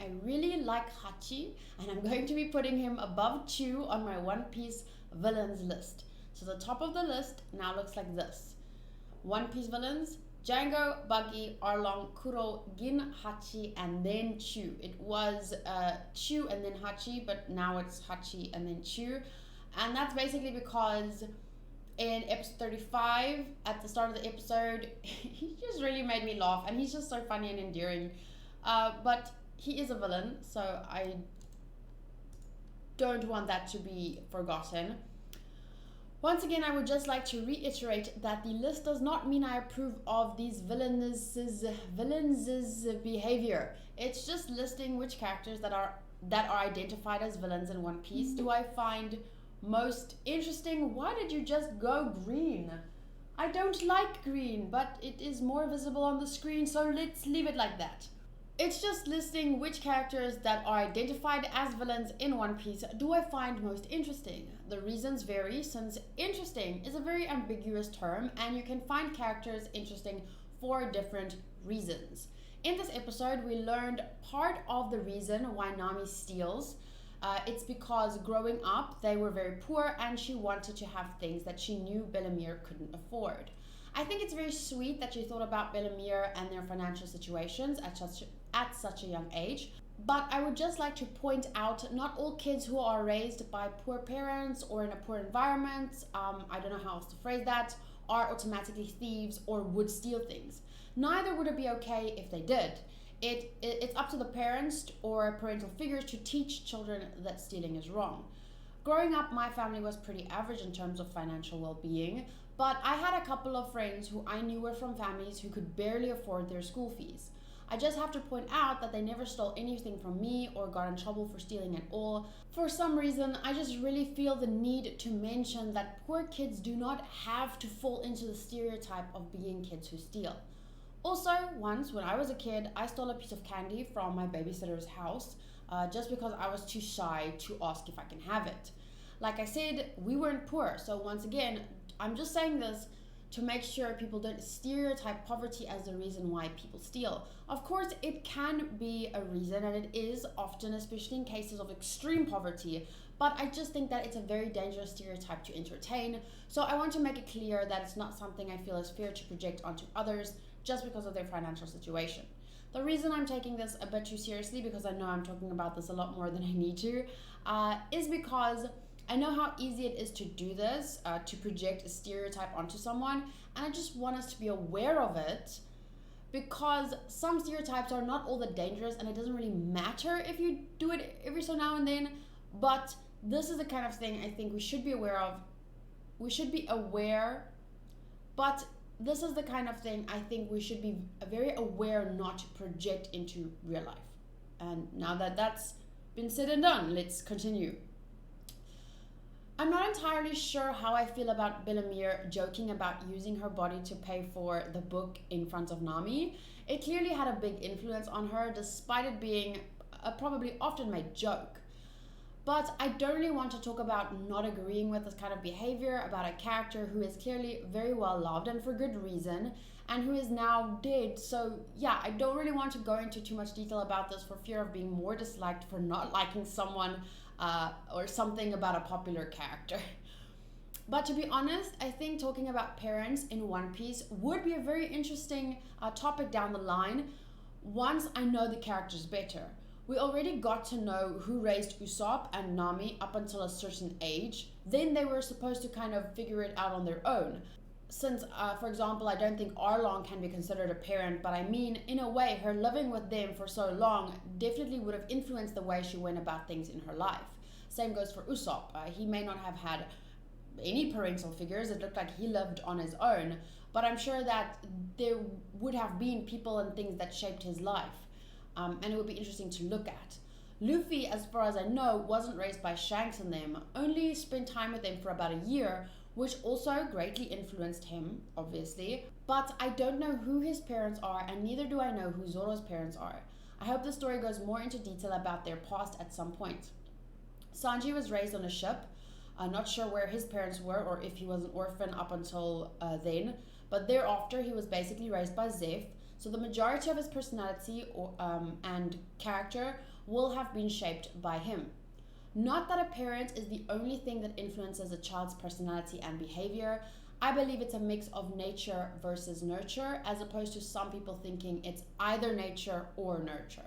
I really like Hachi, and I'm going to be putting him above Chu on my One Piece villains list. So the top of the list now looks like this. One Piece villains: Django, Buggy, Arlong, Kuro, Gin, Hachi, and then Chu. It was Chu and then Hachi, but now it's Hachi and then Chu. And that's basically because in episode 35, at the start of the episode, he just really made me laugh, and he's just so funny and endearing. But he is a villain, so I don't want that to be forgotten. Once again, I would just like to reiterate that the list does not mean I approve of these villains' behavior. It's just listing which characters that are identified as villains in One Piece do I find most interesting. Why did you just go green? I don't like green, but it is more visible on the screen, so let's leave it like that. It's just listing which characters that are identified as villains in One Piece do I find most interesting. The reasons vary, since interesting is a very ambiguous term, and you can find characters interesting for different reasons. In this episode, we learned part of the reason why Nami steals. It's because growing up, they were very poor, and she wanted to have things that she knew Bellemere couldn't afford. I think it's very sweet that she thought about Bellemere and their financial situations at such a young age. But I would just like to point out, not all kids who are raised by poor parents or in a poor environment, I don't know how else to phrase that, are automatically thieves or would steal things. Neither would it be okay if they did. It's up to the parents or parental figures to teach children that stealing is wrong. Growing up, my family was pretty average in terms of financial well-being, but I had a couple of friends who I knew were from families who could barely afford their school fees. I just have to point out that they never stole anything from me or got in trouble for stealing at all. For some reason, I just really feel the need to mention that poor kids do not have to fall into the stereotype of being kids who steal. Also, once when I was a kid, I stole a piece of candy from my babysitter's house just because I was too shy to ask if I can have it. Like I said, we weren't poor, so once again, I'm just saying this to make sure people don't stereotype poverty as the reason why people steal. Of course, it can be a reason, and it is often, especially in cases of extreme poverty, but I just think that it's a very dangerous stereotype to entertain, so I want to make it clear that it's not something I feel is fair to project onto others just because of their financial situation. The reason I'm taking this a bit too seriously, because I know I'm talking about this a lot more than I need to, is because I know how easy it is to do this, to project a stereotype onto someone, and I just want us to be aware of it, because some stereotypes are not all that dangerous, and it doesn't really matter if you do it every so now and then, but this is the kind of thing I think we should be aware of. We should be aware, but this is the kind of thing I think we should be very aware not to project into real life. And now that that's been said and done, let's continue. I'm not entirely sure how I feel about Bellemere joking about using her body to pay for the book in front of Nami. It clearly had a big influence on her, despite it being a probably often made joke. But I don't really want to talk about not agreeing with this kind of behavior about a character who is clearly very well loved and for good reason, and who is now dead. So yeah, I don't really want to go into too much detail about this for fear of being more disliked for not liking someone or something about a popular character. But to be honest, I think talking about parents in One Piece would be a very interesting topic down the line once I know the characters better. We already got to know who raised Usopp and Nami up until a certain age. Then they were supposed to kind of figure it out on their own. Since, for example, I don't think Arlong can be considered a parent, but I mean, in a way, her living with them for so long definitely would have influenced the way she went about things in her life. Same goes for Usopp. He may not have had any parental figures. It looked like he lived on his own, but I'm sure that there would have been people and things that shaped his life. And it would be interesting to look at. Luffy, as far as I know, wasn't raised by Shanks and them, only spent time with them for about a year, which also greatly influenced him, obviously. But I don't know who his parents are, and neither do I know who Zoro's parents are. I hope the story goes more into detail about their past at some point. Sanji was raised on a ship. I'm not sure where his parents were or if he was an orphan up until then, but thereafter he was basically raised by Zeph. So the majority of his personality and character will have been shaped by him. Not that a parent is the only thing that influences a child's personality and behavior. I believe it's a mix of nature versus nurture, as opposed to some people thinking it's either nature or nurture.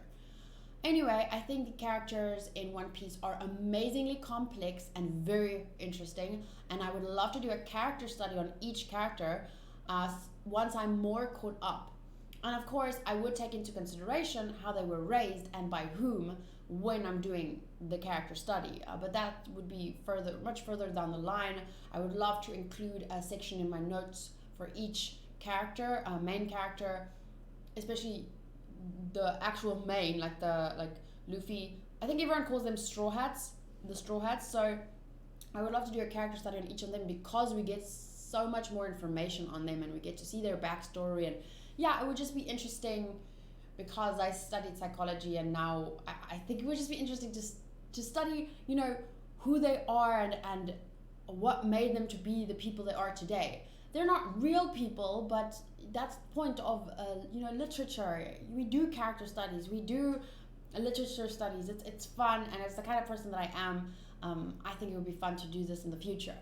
Anyway, I think the characters in One Piece are amazingly complex and very interesting, and I would love to do a character study on each character once I'm more caught up. And of course, I would take into consideration how they were raised and by whom when I'm doing the character study. But that would be much further down the line. I would love to include a section in my notes for each character, main character, especially the actual main, like Luffy. I think everyone calls them Straw Hats, the Straw Hats. So I would love to do a character study on each of them because we get so much more information on them and we get to see their backstory. And yeah, it would just be interesting because I studied psychology, and now I think it would just be interesting to study, you know, who they are and what made them to be the people they are today. They're not real people, but that's the point of literature. We do character studies, we do literature studies. It's fun, and it's the kind of person that I am. I think it would be fun to do this in the future.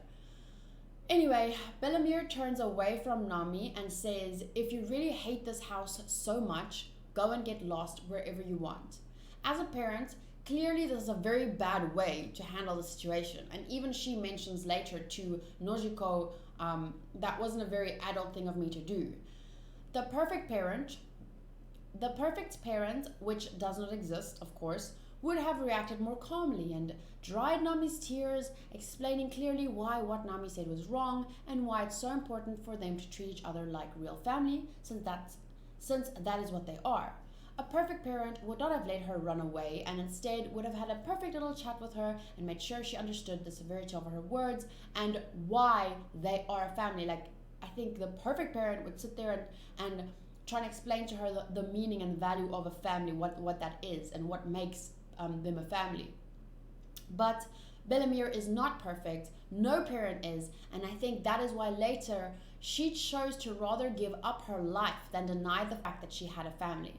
Anyway, Bellemere turns away from Nami and says, if you really hate this house so much, go and get lost wherever you want. As a parent, clearly this is a very bad way to handle the situation, and even she mentions later to Nojiko, that wasn't a very adult thing of me to do. The perfect parent, which does not exist, of course, would have reacted more calmly and dried Nami's tears, explaining clearly why what Nami said was wrong and why it's so important for them to treat each other like real family, since that is what they are. A perfect parent would not have let her run away, and instead would have had a perfect little chat with her and made sure she understood the severity of her words and why they are a family. Like, I think the perfect parent would sit there and try and explain to her the meaning and value of a family, what that is and what makes them a family. But Bellemere is not perfect, no parent is, and I think that is why later she chose to rather give up her life than deny the fact that she had a family.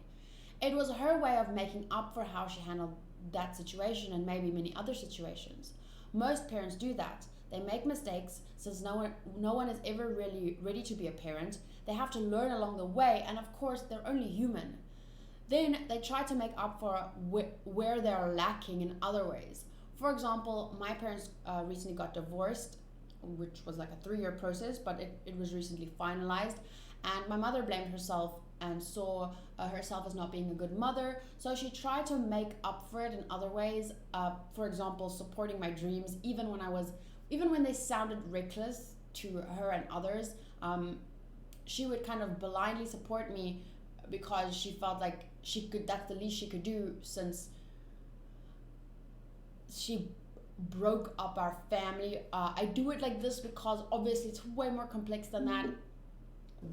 It was her way of making up for how she handled that situation and maybe many other situations. Most parents do that. They make mistakes, since no one is ever really ready to be a parent. They have to learn along the way, and of course they're only human. Then they try to make up for where they are lacking in other ways. For example, my parents recently got divorced, which was like a 3-year process, but it was recently finalized. And my mother blamed herself and saw herself as not being a good mother. So she tried to make up for it in other ways. For example, supporting my dreams, even when they sounded reckless to her and others. She would kind of blindly support me because she felt like that's the least she could do, since she broke up our family. I do it like this because obviously it's way more complex than that.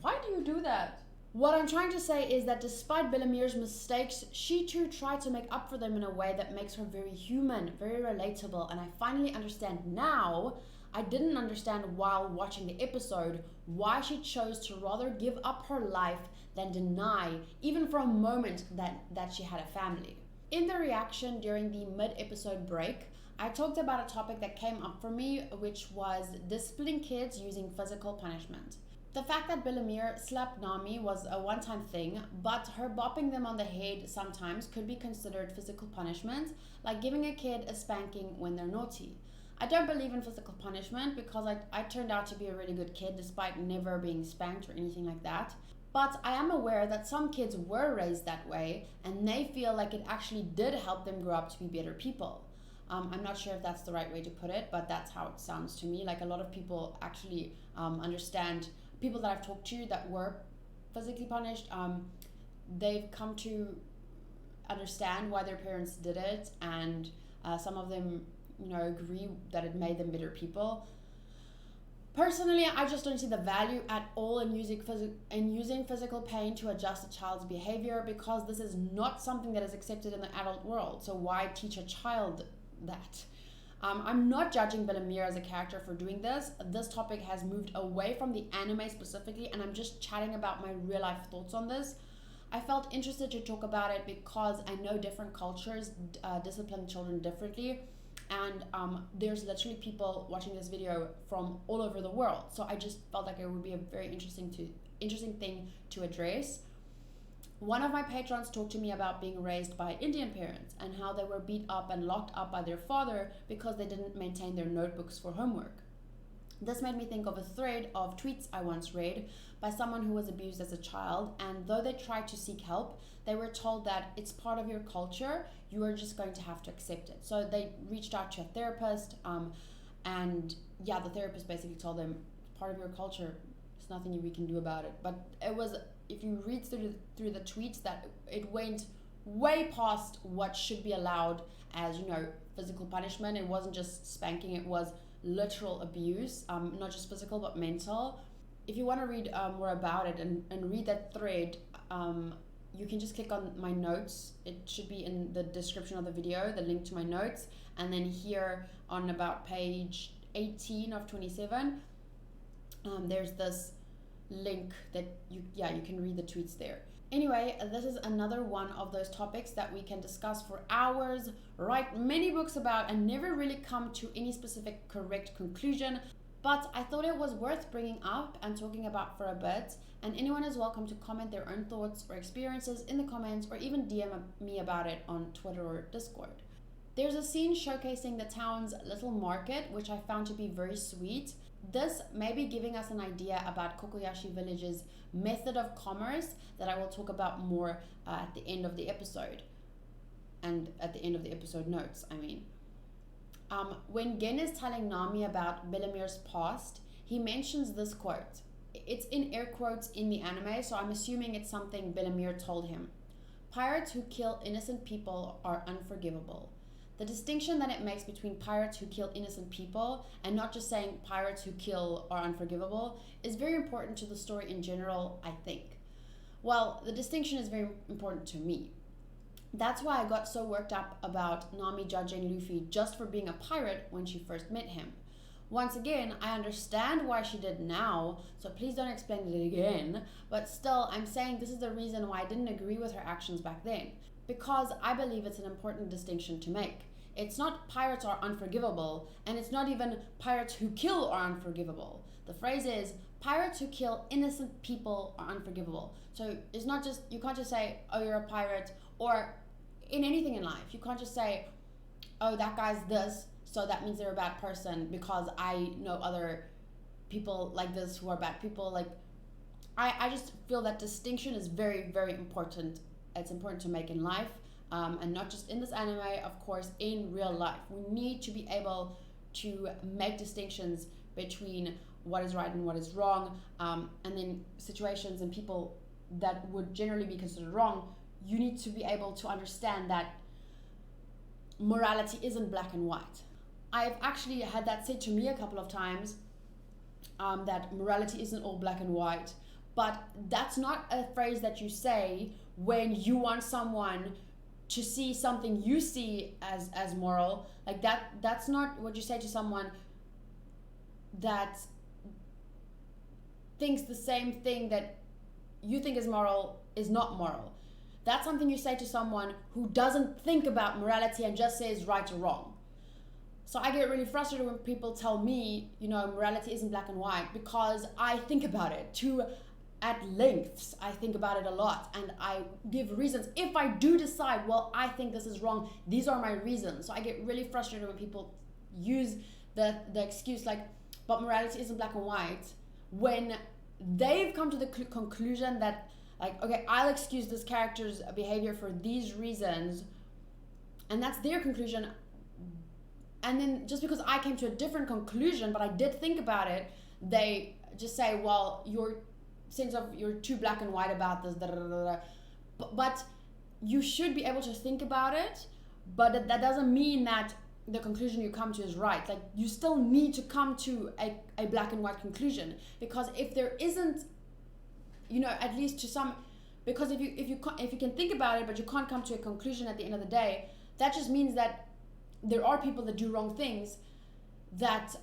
Why do you do that? What I'm trying to say is that despite Bellemere's mistakes, she too tried to make up for them in a way that makes her very human, very relatable, and I finally understand now. I didn't understand while watching the episode why she chose to rather give up her life than deny, even for a moment, that she had a family. In the reaction during the mid-episode break, I talked about a topic that came up for me, which was disciplining kids using physical punishment. The fact that Bellemere slapped Nami was a one-time thing, but her bopping them on the head sometimes could be considered physical punishment, like giving a kid a spanking when they're naughty. I don't believe in physical punishment because I turned out to be a really good kid despite never being spanked or anything like that. But I am aware that some kids were raised that way and they feel like it actually did help them grow up to be better people. I'm not sure if that's the right way to put it, but that's how it sounds to me. Like, a lot of people actually understand, people that I've talked to that were physically punished, they've come to understand why their parents did it, and some of them, agree that it made them better people. Personally, I just don't see the value at all in using physical pain to adjust a child's behavior, because this is not something that is accepted in the adult world. So why teach a child that? I'm not judging Bellemere as a character for doing this. This topic has moved away from the anime specifically, and I'm just chatting about my real life thoughts on this. I felt interested to talk about it because I know different cultures discipline children differently, and there's literally people watching this video from all over the world. So I just felt like it would be a very interesting thing to address. One of my patrons talked to me about being raised by Indian parents and how they were beat up and locked up by their father because they didn't maintain their notebooks for homework. This made me think of a thread of tweets I once read by someone who was abused as a child, and though they tried to seek help, they were told that it's part of your culture, you are just going to have to accept it. So they reached out to a therapist, and yeah, the therapist basically told them, part of your culture, there's nothing we can do about it. But it was, if you read through the tweets, that it went way past what should be allowed as, physical punishment. It wasn't just spanking, it was literal abuse, not just physical but mental. If you want to read more about it and read that thread, you can just click on my notes. It should be in the description of the video, the link to my notes, and then here on about page 18 of 27, there's this link that you can read the tweets there. Anyway, this is another one of those topics that we can discuss for hours, write many books about, and never really come to any specific correct conclusion. But I thought it was worth bringing up and talking about for a bit, and anyone is welcome to comment their own thoughts or experiences in the comments, or even DM me about it on Twitter or Discord. There's a scene showcasing the town's little market, which I found to be very sweet. This may be giving us an idea about Kokoyashi Village's method of commerce that I will talk about more at the end of the episode, and at the end of the episode notes, I mean. When Gen is telling Nami about Belamir's past, he mentions this quote. It's in air quotes in the anime, so I'm assuming it's something Belamir told him. Pirates who kill innocent people are unforgivable. The distinction that it makes between pirates who kill innocent people and not just saying pirates who kill are unforgivable is very important to the story in general, I think. Well, the distinction is very important to me. That's why I got so worked up about Nami judging Luffy just for being a pirate when she first met him. Once again, I understand why she did now, so please don't explain it again, but still, I'm saying this is the reason why I didn't agree with her actions back then, because I believe it's an important distinction to make. It's not pirates are unforgivable, and it's not even pirates who kill are unforgivable. The phrase is, pirates who kill innocent people are unforgivable. So it's not just, you can't just say, oh, you're a pirate, or in anything in life. You can't just say, oh, that guy's this, so that means they're a bad person because I know other people like this who are bad people. Like, I just feel that distinction is very, very important. It's important to make in life, and not just in this anime, of course, in real life. We need to be able to make distinctions between what is right and what is wrong, and then situations and people that would generally be considered wrong. You need to be able to understand that morality isn't black and white. I've actually had that said to me a couple of times, that morality isn't all black and white, but that's not a phrase that you say when you want someone to see something you see as moral. Like that's not what you say to someone that thinks the same thing that you think is moral is not moral. That's something you say to someone who doesn't think about morality and just says right or wrong. So I get really frustrated when people tell me, morality isn't black and white, because I think about it at lengths. I think about it a lot, and I give reasons. If I do decide, well, I think this is wrong, these are my reasons. So I get really frustrated when people use the excuse like, but morality isn't black and white, when they've come to the conclusion that, like, okay, I'll excuse this character's behavior for these reasons, and that's their conclusion. And then just because I came to a different conclusion, but I did think about it, they just say, well, your sense of you're too black and white about this, but you should be able to think about it, but that doesn't mean that the conclusion you come to is right. Like, you still need to come to a black and white conclusion, because if there isn't, at least to some, because if you can think about it but you can't come to a conclusion at the end of the day, that just means that there are people that do wrong things that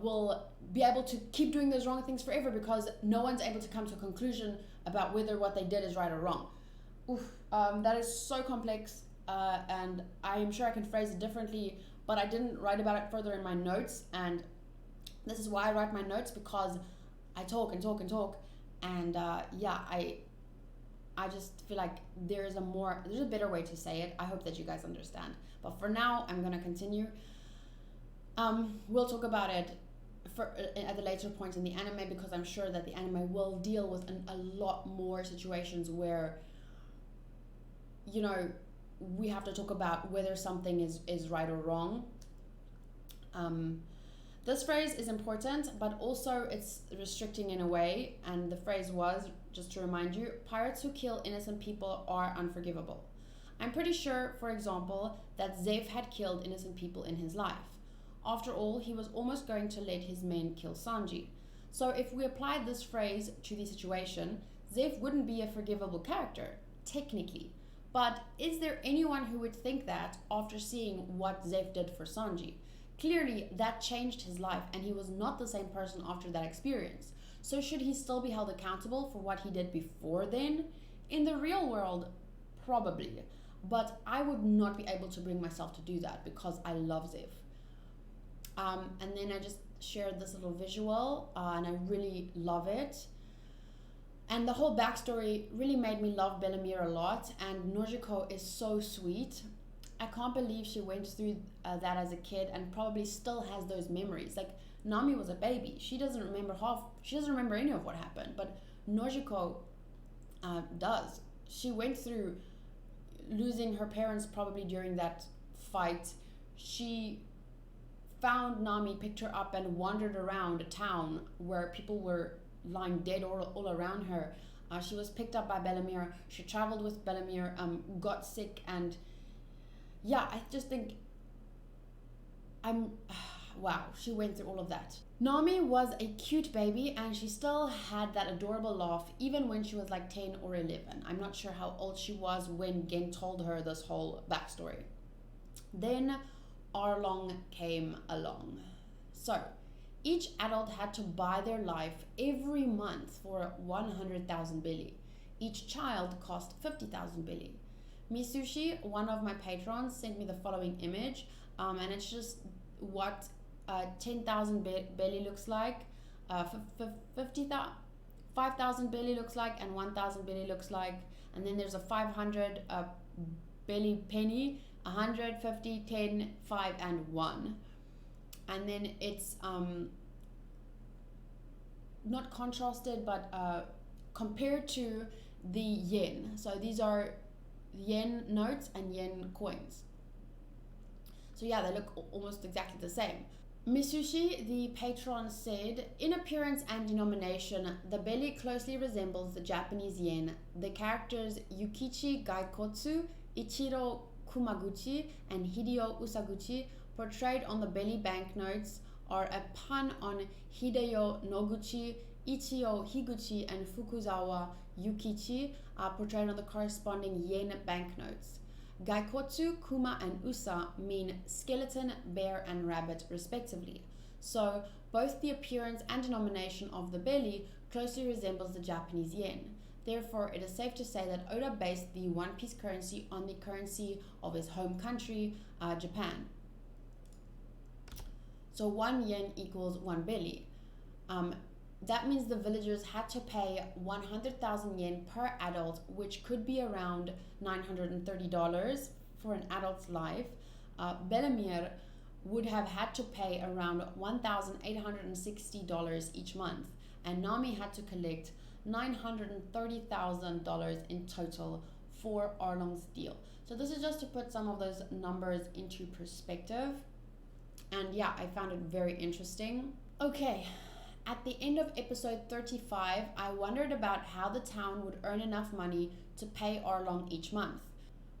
will be able to keep doing those wrong things forever, because no one's able to come to a conclusion about whether what they did is right or wrong. That is so complex, and I am sure I can phrase it differently, but I didn't write about it further in my notes, and this is why I write my notes, because I talk and talk and talk, and I just feel like there's a better way to say it. I hope that you guys understand. But for now, I'm gonna continue. We'll talk about it at a later point in the anime, because I'm sure that the anime will deal with a lot more situations where, you know, we have to talk about whether something is right or wrong. This phrase is important, but also it's restricting in a way, and the phrase was, just to remind you, pirates who kill innocent people are unforgivable. I'm pretty sure, for example, that Zef had killed innocent people in his life. After all, he was almost going to let his men kill Sanji. So if we applied this phrase to the situation, Zef wouldn't be a forgivable character, technically. But is there anyone who would think that after seeing what Zef did for Sanji? Clearly, that changed his life, and he was not the same person after that experience. So should he still be held accountable for what he did before then? In the real world, probably. But I would not be able to bring myself to do that, because I love Zef. And then I just shared this little visual, and I really love it. And the whole backstory really made me love Bellemere a lot, and Nojiko is so sweet. I can't believe she went through that as a kid and probably still has those memories. Like, Nami was a baby. She doesn't remember any of what happened, but Nojiko does. She went through losing her parents probably during that fight. She found Nami, picked her up, and wandered around a town where people were lying dead all around her. She was picked up by Bellemere. She traveled with Bellemere, got sick, and yeah, I just think wow, she went through all of that. Nami was a cute baby, and she still had that adorable laugh even when she was like 10 or 11. I'm not sure how old she was when Gen told her this whole backstory. Then Arlong came along. So each adult had to buy their life every month for 100,000 billy. Each child cost 50,000 billy. Misushi, one of my patrons, sent me the following image, and it's just what 10,000 billy looks like, 5,000 billy looks like, and 1,000 billy looks like, and then there's a 500 billy penny, 100, 50, 10, 5, and 1. And then it's not contrasted, but compared to the yen. So these are yen notes and yen coins. So yeah, they look almost exactly the same. Misushi, the patron, said, in appearance and denomination, the belly closely resembles the Japanese yen. The characters Yukichi Gaikotsu, Ichiro Kumaguchi, and Hideo Usaguchi portrayed on the belly banknotes are a pun on Hideo Noguchi, Ichio Higuchi, and Fukuzawa Yukichi, portrayed on the corresponding yen banknotes. Gaikotsu, Kuma, and Usa mean skeleton, bear, and rabbit, respectively. So both the appearance and denomination of the belly closely resembles the Japanese yen. Therefore, it is safe to say that Oda based the One Piece currency on the currency of his home country, Japan. So 1 yen equals 1 belly. That means the villagers had to pay 100,000 yen per adult, which could be around $930 for an adult's life. Bellemere would have had to pay around $1,860 each month, and Nami had to collect $930,000 in total for Arlong's deal. So this is just to put some of those numbers into perspective. And yeah, I found it very interesting. Okay, at the end of episode 35, I wondered about how the town would earn enough money to pay Arlong each month.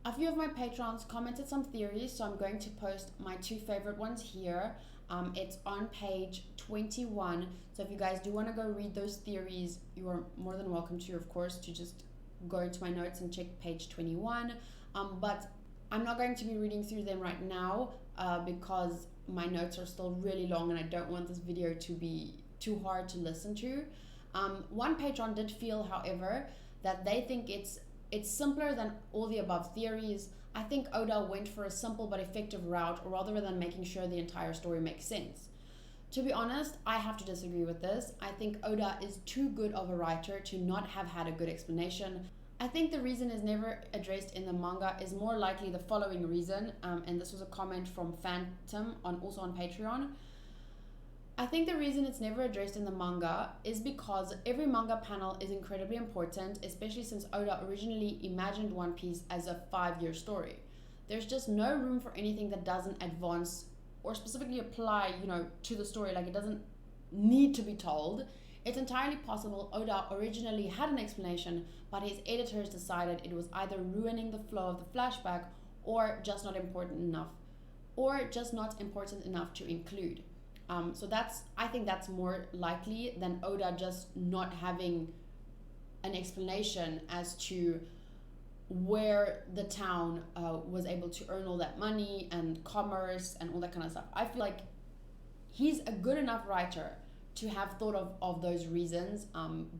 A few of my patrons commented some theories, so I'm going to post my 2 favorite ones here. It's on page 21, so if you guys do want to go read those theories, you are more than welcome to, of course, to just go into my notes and check page 21. But I'm not going to be reading through them right now because my notes are still really long and I don't want this video to be too hard to listen to. One patron did feel, however, that they think it's It's simpler than all the above theories. I think Oda went for a simple but effective route rather than making sure the entire story makes sense. To be honest, I have to disagree with this. I think Oda is too good of a writer to not have had a good explanation. I think the reason is never addressed in the manga is more likely the following reason, and this was a comment from Phantom also on Patreon. I think the reason it's never addressed in the manga is because every manga panel is incredibly important, especially since Oda originally imagined One Piece as a 5-year story. There's just no room for anything that doesn't advance or specifically apply, to the story. Like, it doesn't need to be told. It's entirely possible Oda originally had an explanation, but his editors decided it was either ruining the flow of the flashback or just not important enough to include. So I think that's more likely than Oda just not having an explanation as to where the town was able to earn all that money and commerce and all that kind of stuff. I feel like he's a good enough writer to have thought of those reasons,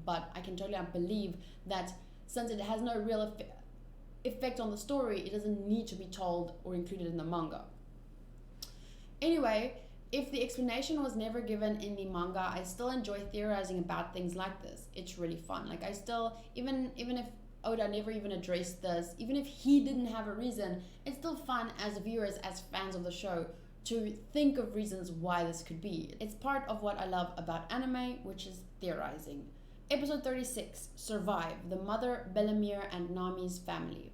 but I can totally believe that since it has no real effect on the story, it doesn't need to be told or included in the manga. Anyway, if the explanation was never given in the manga, I still enjoy theorizing about things like this. It's really fun. Like, I still, even if Oda never even addressed this, even if he didn't have a reason, it's still fun as viewers, as fans of the show, to think of reasons why this could be. It's part of what I love about anime, which is theorizing. Episode 36, Survive, the mother, Bellemere, and Nami's family.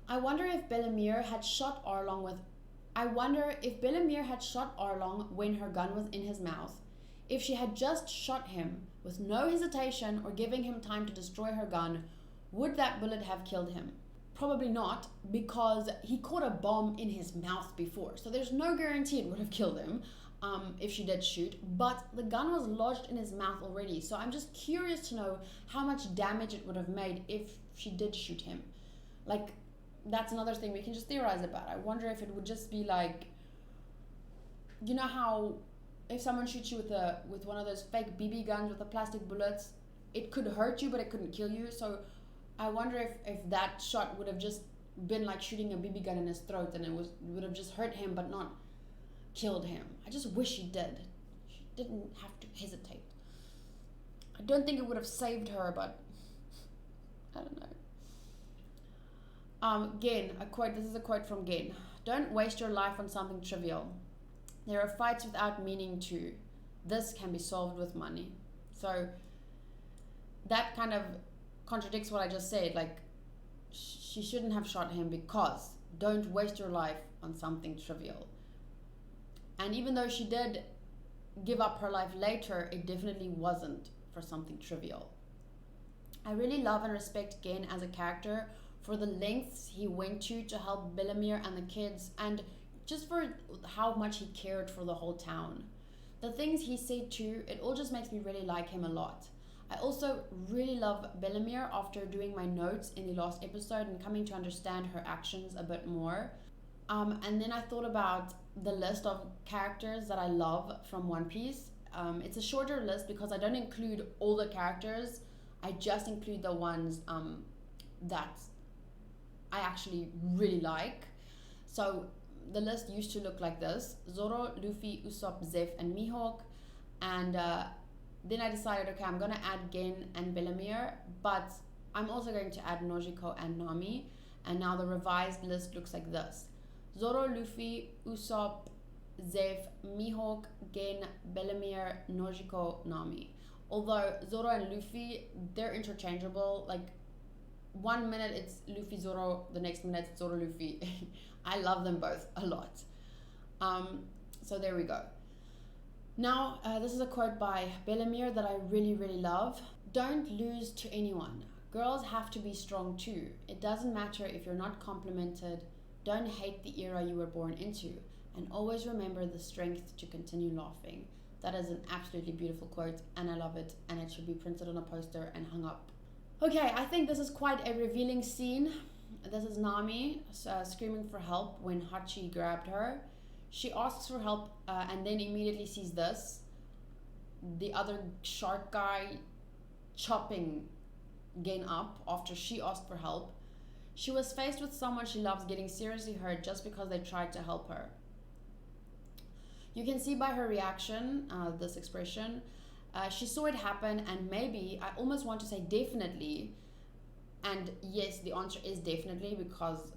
I wonder if Bellemere had shot Arlong when her gun was in his mouth. If she had just shot him with no hesitation or giving him time to destroy her gun, would that bullet have killed him? Probably not, because he caught a bomb in his mouth before, so there's no guarantee it would have killed him if she did shoot, but the gun was lodged in his mouth already, so I'm just curious to know how much damage it would have made if she did shoot him. Like, that's another thing we can just theorize about. I wonder if it would just be like, you know how if someone shoots you with one of those fake BB guns with the plastic bullets, it could hurt you but it couldn't kill you. So I wonder if that shot would have just been like shooting a BB gun in his throat, and it would have just hurt him but not killed him. I just wish she did. She didn't have to hesitate. I don't think it would have saved her, but I don't know. Gen, a quote. This is a quote from Gen. Don't waste your life on something trivial. There are fights without meaning to. This can be solved with money. So that kind of contradicts what I just said. Like, she shouldn't have shot him because don't waste your life on something trivial. And even though she did give up her life later, it definitely wasn't for something trivial. I really love and respect Gen as a character for the lengths he went to help Bellemere and the kids, and just for how much he cared for the whole town. The things he said too, it all just makes me really like him a lot. I also really love Bellemere after doing my notes in the last episode and coming to understand her actions a bit more. And then I thought about the list of characters that I love from One Piece. It's a shorter list because I don't include all the characters. I just include the ones that I actually really like. So the list used to look like this: Zoro, Luffy, Usopp, Zeph, and Mihawk. And then I decided, okay, I'm going to add Gen and Bellemere, but I'm also going to add Nojiko and Nami. And now the revised list looks like this: Zoro, Luffy, Usopp, Zeph, Mihawk, Gen, Bellemere, Nojiko, Nami. Although Zoro and Luffy, they're interchangeable. Like, 1 minute it's Luffy Zoro, the next minute it's Zoro Luffy. I love them both a lot. So there we go. Now, this is a quote by Bellemere that I really, really love. Don't lose to anyone. Girls have to be strong too. It doesn't matter if you're not complimented. Don't hate the era you were born into. And always remember the strength to continue laughing. That is an absolutely beautiful quote, and I love it, and it should be printed on a poster and hung up. Okay, I think this is quite a revealing scene. This is Nami screaming for help when Hachi grabbed her. She asks for help and then immediately sees this. The other shark guy chopping gain up after she asked for help. She was faced with someone she loves getting seriously hurt just because they tried to help her. You can see by her reaction, this expression, she saw it happen, and maybe, I almost want to say definitely, and yes, the answer is definitely, because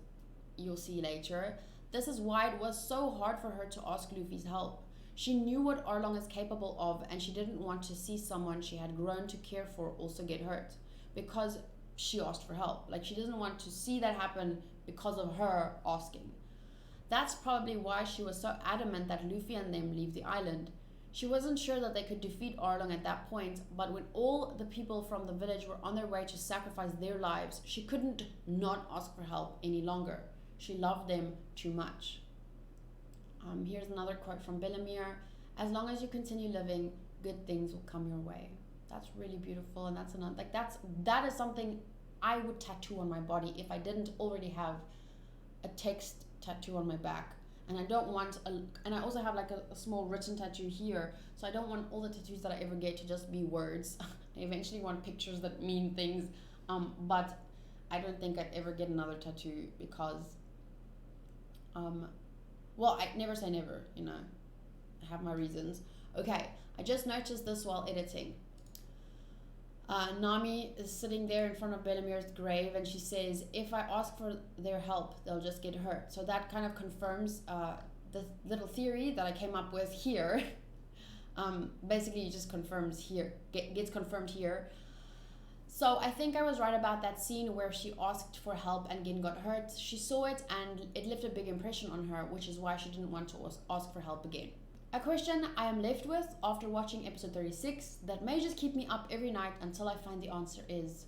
you'll see later, this is why it was so hard for her to ask Luffy's help. She knew what Arlong is capable of, and she didn't want to see someone she had grown to care for also get hurt, because she asked for help. Like, she doesn't want to see that happen because of her asking. That's probably why she was so adamant that Luffy and them leave the island. She wasn't sure that they could defeat Arlong at that point, but when all the people from the village were on their way to sacrifice their lives, she couldn't not ask for help any longer. She loved them too much. Here's another quote from Bellemere. As long as you continue living, good things will come your way. That's really beautiful, and that's another, like, that is something I would tattoo on my body if I didn't already have a text tattoo on my back. And I don't want and I also have like a small written tattoo here, so I don't want all the tattoos that I ever get to just be words. I eventually want pictures that mean things, but I don't think I'd ever get another tattoo because well, I never say never, you know, I have my reasons. Okay, I just noticed this while editing. Nami is sitting there in front of Bellemere's grave, and she says, if I ask for their help, they'll just get hurt. So that kind of confirms the little theory that I came up with here. Basically, it just confirms here, gets confirmed here. So I think I was right about that scene where she asked for help and Gin got hurt. She saw it and it left a big impression on her, which is why she didn't want to ask for help again. A question I am left with after watching episode 36 that may just keep me up every night until I find the answer is,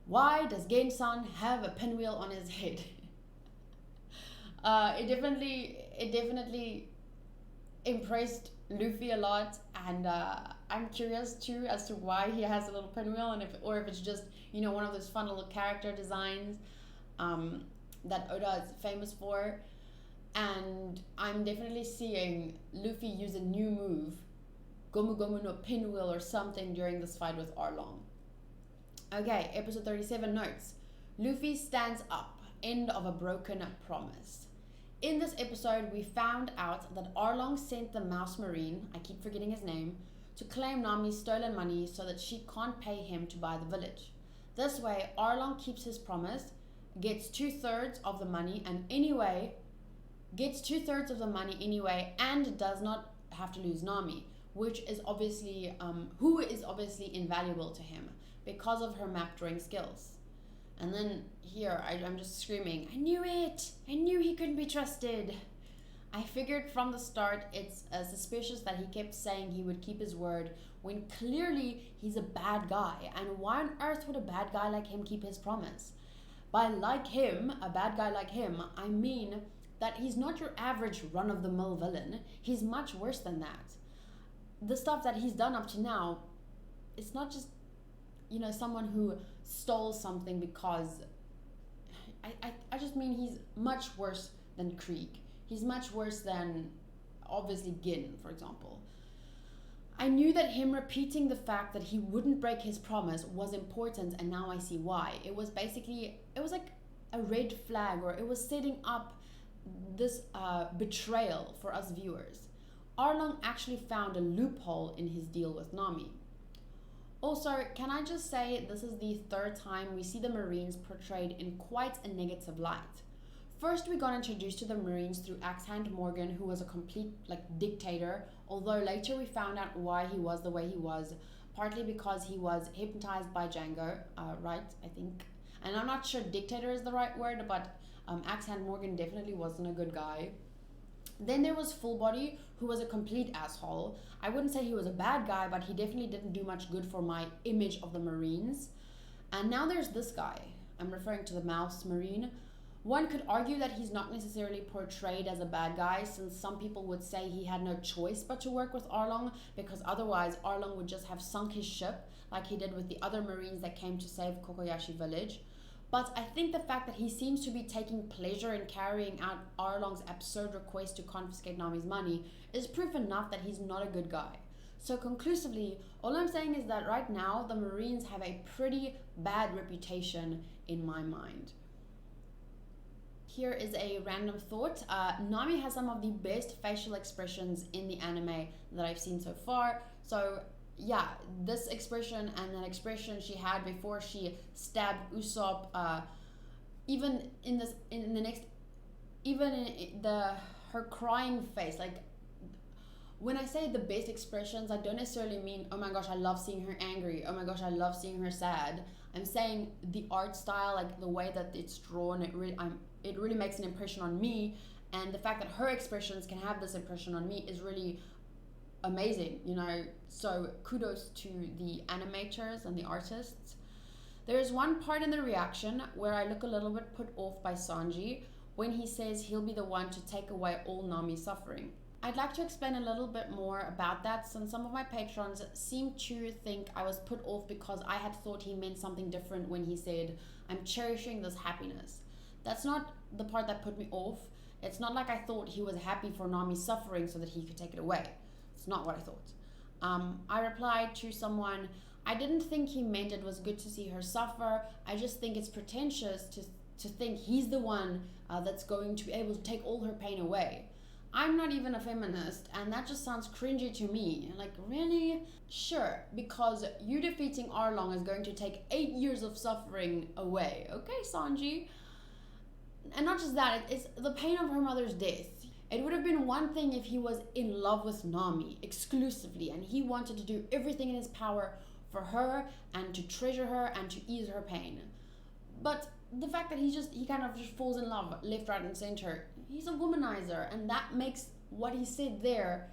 why does Gen-san have a pinwheel on his head? It definitely impressed Luffy a lot, and I'm curious too as to why he has a little pinwheel, and if it's just, you know, one of those fun little character designs that Oda is famous for. And I'm definitely seeing Luffy use a new move, Gomu Gomu no Pinwheel or something, during this fight with Arlong. Okay, episode 37 notes. Luffy stands up, end of a broken promise. In this episode, we found out that Arlong sent the Mouse Marine, I keep forgetting his name, to claim Nami's stolen money so that she can't pay him to buy the village. This way, Arlong keeps his promise, gets 2/3 of the money, and and does not have to lose Nami, which is obviously, who is obviously invaluable to him because of her map drawing skills. And then here, I'm just screaming, I knew it! I knew he couldn't be trusted! I figured from the start it's suspicious that he kept saying he would keep his word when clearly he's a bad guy, and why on earth would a bad guy like him keep his promise? By a bad guy like him, I mean that he's not your average run-of-the-mill villain. He's much worse than that. The stuff that he's done up to now, it's not just, you know, someone who stole something because... I just mean he's much worse than Krieg. He's much worse than, obviously, Gin, for example. I knew that him repeating the fact that he wouldn't break his promise was important, and now I see why. It was like a red flag, or it was setting up this betrayal for us viewers. Arlong actually found a loophole in his deal with Nami. Also, can I just say this is the third time we see the Marines portrayed in quite a negative light. First, we got introduced to the Marines through Axehand Morgan, who was a complete dictator, although later we found out why he was the way he was, partly because he was hypnotized by Django, right, I think. And I'm not sure dictator is the right word, but Axehand Morgan definitely wasn't a good guy. Then there was Fullbody, who was a complete asshole. I wouldn't say he was a bad guy, but he definitely didn't do much good for my image of the Marines. And now there's this guy. I'm referring to the Mouse Marine. One could argue that he's not necessarily portrayed as a bad guy, since some people would say he had no choice but to work with Arlong, because otherwise Arlong would just have sunk his ship like he did with the other Marines that came to save Kokoyashi village. But I think the fact that he seems to be taking pleasure in carrying out Arlong's absurd request to confiscate Nami's money is proof enough that he's not a good guy. So conclusively, all I'm saying is that right now the Marines have a pretty bad reputation in my mind. Here is a random thought. Nami has some of the best facial expressions in the anime that I've seen so far. So yeah, this expression and that expression she had before she stabbed Usopp, even in her crying face, like, when I say the best expressions, I don't necessarily mean, oh my gosh, I love seeing her angry, oh my gosh, I love seeing her sad. I'm saying the art style, like the way that it's drawn, it really makes an impression on me, and the fact that her expressions can have this impression on me is really amazing, you know. So kudos to the animators and the artists. There's one part in the reaction where I look a little bit put off by Sanji when he says he'll be the one to take away all Nami's suffering. I'd like to explain a little bit more about that, since some of my patrons seem to think I was put off because I had thought he meant something different when he said, I'm cherishing this happiness. That's not the part that put me off. It's not like I thought he was happy for Nami's suffering so that he could take it away. It's not what I thought. I replied to someone, I didn't think he meant it was good to see her suffer. I just think it's pretentious to think he's the one that's going to be able to take all her pain away. I'm not even a feminist, and that just sounds cringy to me. Like, really? Sure, because you defeating Arlong is going to take 8 years of suffering away. Okay, Sanji. And not just that, it's the pain of her mother's death. It would have been one thing if he was in love with Nami exclusively, and he wanted to do everything in his power for her and to treasure her and to ease her pain. But the fact that he kind of just falls in love left, right, and center, he's a womanizer, and that makes what he said there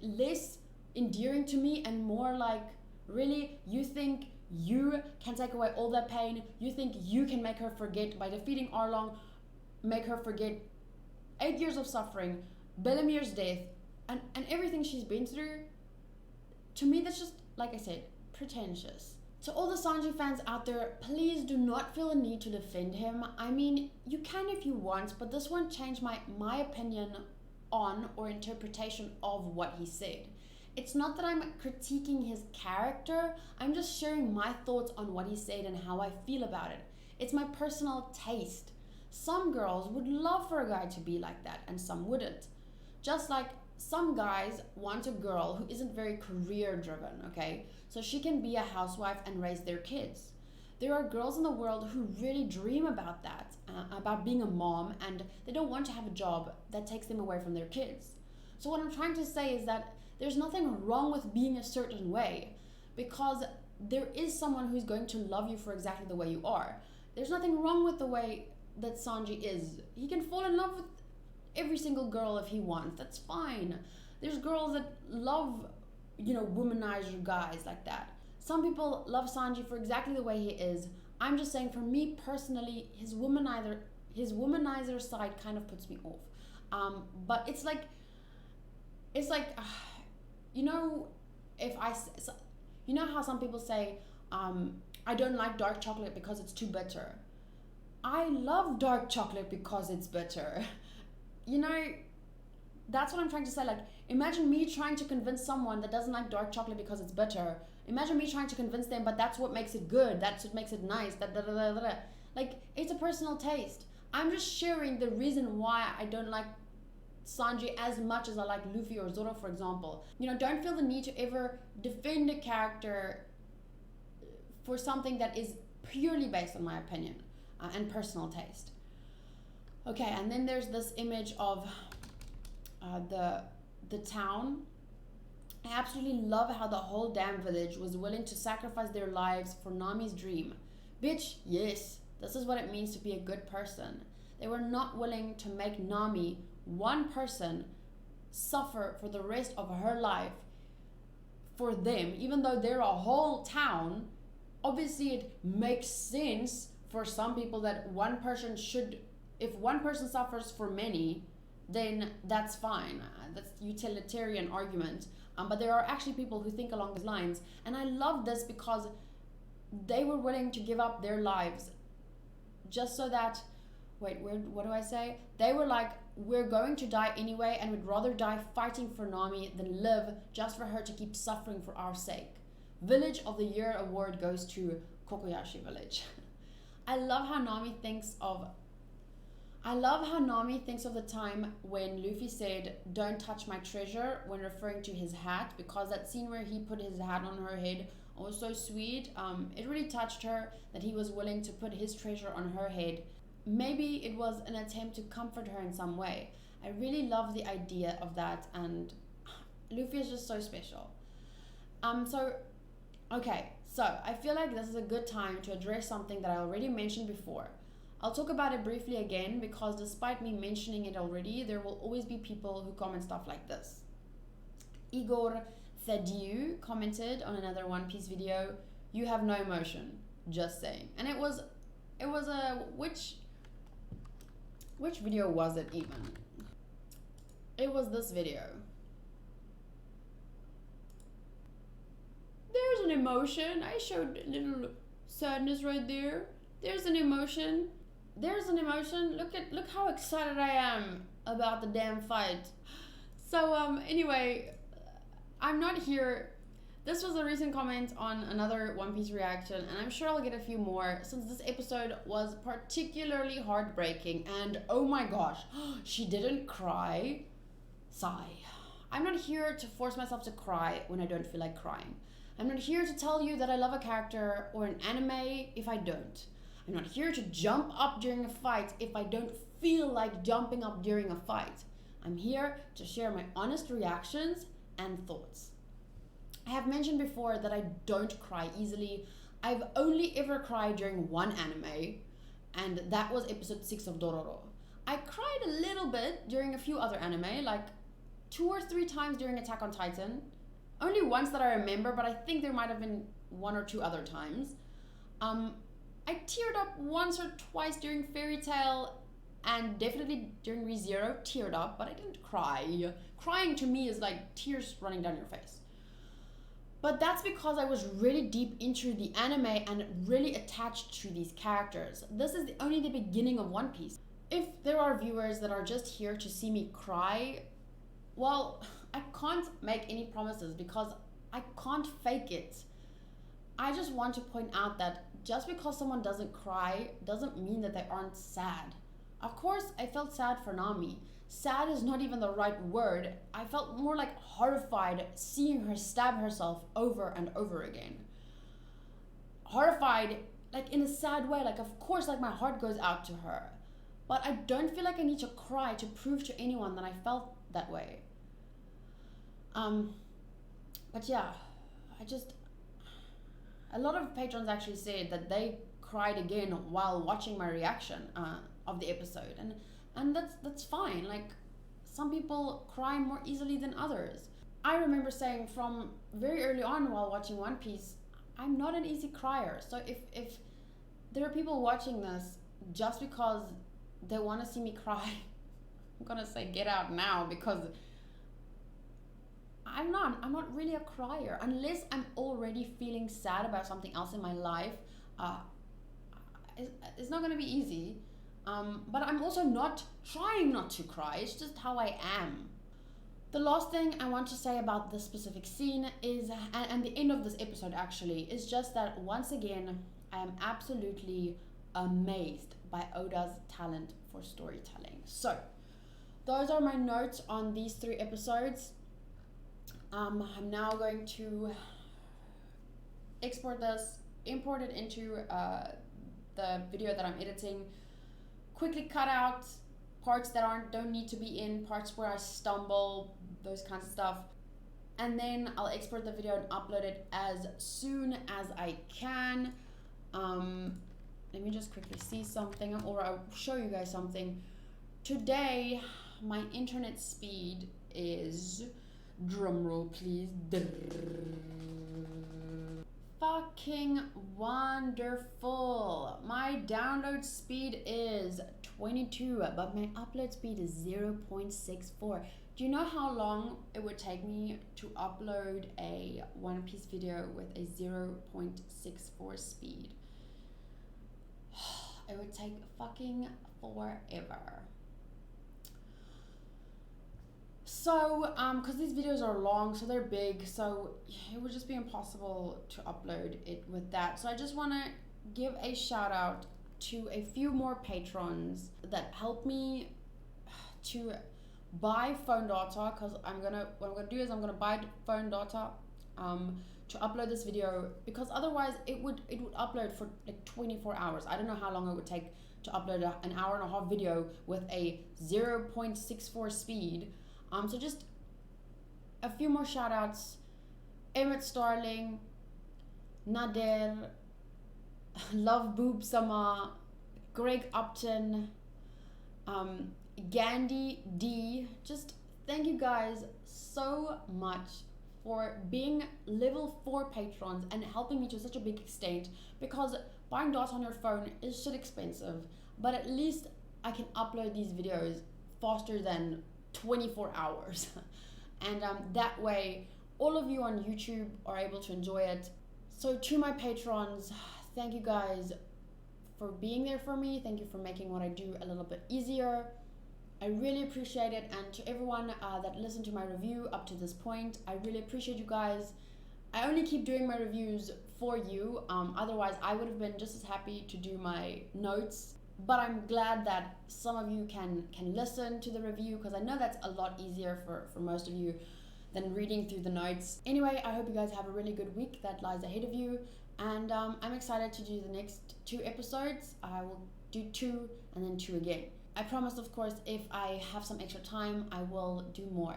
less endearing to me and more like, really, you think you can take away all that pain? You think you can make her forget by defeating Arlong, make her forget 8 years of suffering, Bellemere's death, and everything she's been through? To me, that's just, like I said, pretentious. To all the Sanji fans out there, please do not feel a need to defend him. I mean, you can if you want, but this won't change my opinion on or interpretation of what he said. It's not that I'm critiquing his character, I'm just sharing my thoughts on what he said and how I feel about it. It's my personal taste. Some girls would love for a guy to be like that, and some wouldn't. Just like some guys want a girl who isn't very career driven, okay? So she can be a housewife and raise their kids. There are girls in the world who really dream about that, about being a mom, and they don't want to have a job that takes them away from their kids. So what I'm trying to say is that there's nothing wrong with being a certain way, because there is someone who's going to love you for exactly the way you are. There's nothing wrong with the way that Sanji is. He can fall in love with every single girl if he wants. That's fine. There's girls that love, you know, womanizer guys like that. Some people love Sanji for exactly the way he is. I'm just saying, for me personally, his womanizer side kind of puts me off. But it's like, you know, you know how some people say, I don't like dark chocolate because it's too bitter. I love dark chocolate because it's bitter. You know, that's what I'm trying to say. Like, imagine me trying to convince someone that doesn't like dark chocolate because it's bitter. Imagine me trying to convince them, but that's what makes it good. That's what makes it nice. Like, it's a personal taste. I'm just sharing the reason why I don't like Sanji as much as I like Luffy or Zoro, for example. You know, don't feel the need to ever defend a character for something that is purely based on my opinion and personal taste. Okay, and then there's this image of the town. I absolutely love how the whole damn village was willing to sacrifice their lives for Nami's dream. Bitch, yes, this is what it means to be a good person. They were not willing to make Nami, one person, suffer for the rest of her life for them, even though they're a whole town. Obviously, it makes sense for some people that one person should, if one person suffers for many, then that's fine. That's utilitarian argument. But there are actually people who think along those lines. And I love this because they were willing to give up their lives just so that what do I say? They were like, we're going to die anyway, and we'd rather die fighting for Nami than live just for her to keep suffering for our sake. Village of the Year award goes to Kokoyashi Village. I love how Nami thinks of the time when Luffy said, "Don't touch my treasure," when referring to his hat, because that scene where he put his hat on her head was so sweet. It really touched her that he was willing to put his treasure on her head. Maybe it was an attempt to comfort her in some way. I really love the idea of that, and Luffy is just so special. So I feel like this is a good time to address something that I already mentioned before. I'll talk about it briefly again, because despite me mentioning it already, there will always be people who comment stuff like this. Igor Thadiu commented on another One Piece video, "You have no emotion, just saying." And it was a, which video was it even? It was this video. There's an emotion. I showed a little sadness right there. There's an emotion. There's an emotion. Look how excited I am about the damn fight. So anyway, I'm not here. This was a recent comment on another One Piece reaction, and I'm sure I'll get a few more, since this episode was particularly heartbreaking. And oh my gosh, she didn't cry. Sigh. I'm not here to force myself to cry when I don't feel like crying. I'm not here to tell you that I love a character or an anime if I don't. I'm not here to jump up during a fight if I don't feel like jumping up during a fight. I'm here to share my honest reactions and thoughts. I have mentioned before that I don't cry easily. I've only ever cried during one anime, and that was episode 6 of Dororo. I cried a little bit during a few other anime, like 2 or 3 times during Attack on Titan. Only once that I remember, but I think there might have been 1 or 2 other times. I teared up once or twice during Fairy Tail, and definitely during ReZero, teared up, but I didn't cry. Crying to me is like tears running down your face. But that's because I was really deep into the anime and really attached to these characters. This is only the beginning of One Piece. If there are viewers that are just here to see me cry, well, I can't make any promises because I can't fake it. I just want to point out that just because someone doesn't cry doesn't mean that they aren't sad. Of course, I felt sad for Nami. Sad is not even the right word. I felt more like horrified seeing her stab herself over and over again. Horrified, like in a sad way, like of course, like my heart goes out to her. But I don't feel like I need to cry to prove to anyone that I felt that way. But yeah, a lot of patrons actually said that they cried again while watching my reaction of the episode, and that's fine. Like, some people cry more easily than others. I remember saying from very early on while watching One Piece, I'm not an easy crier. So if there are people watching this just because they want to see me cry, I'm gonna say get out now, because I'm not really a crier unless I'm already feeling sad about something else in my life. It's not going to be easy, but I'm also not trying not to cry. It's just how I am. The last thing I want to say about this specific scene is, and the end of this episode actually, is just that once again I am absolutely amazed by Oda's talent for storytelling. So those are my notes on these 3 episodes. I'm now going to export this, import it into the video that I'm editing, quickly cut out parts that don't need to be in, parts where I stumble, those kinds of stuff, and then I'll export the video and upload it as soon as I can. Let me just quickly see something, or I'll show you guys something. Today, my internet speed is, drumroll please, fucking wonderful. My download speed is 22, but my upload speed is 0.64. Do you know how long it would take me to upload a One Piece video with a 0.64 speed? it would take fucking forever. So, because these videos are long, so they're big, so it would just be impossible to upload it with that. So I just want to give a shout out to a few more patrons that help me to buy phone data, because what I'm gonna do is I'm gonna buy phone data to upload this video, because otherwise it would upload for like 24 hours. I don't know how long it would take to upload an hour and a half video with a 0.64 speed. So just a few more shout outs: Emmett Starling, Nader, Loveboobs ZS, Greg Upton, Gandhi D. Just thank you guys so much for being level 4 patrons and helping me to such a big extent, because buying data on your phone is shit expensive, but at least I can upload these videos faster than 24 hours. And that way all of you on YouTube are able to enjoy it. So to my patrons, thank you guys for being there for me. Thank you for making what I do a little bit easier. I really appreciate it. And to everyone that listened to my review up to this point, I really appreciate you guys. I only keep doing my reviews for you. Otherwise, I would have been just as happy to do my notes. But I'm glad that some of you can listen to the review, because I know that's a lot easier for most of you than reading through the notes. Anyway, I hope you guys have a really good week that lies ahead of you. And I'm excited to do the next 2 episodes. I will do 2 and then 2 again. I promise, of course, if I have some extra time, I will do more.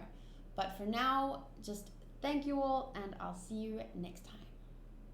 But for now, just thank you all, and I'll see you next time.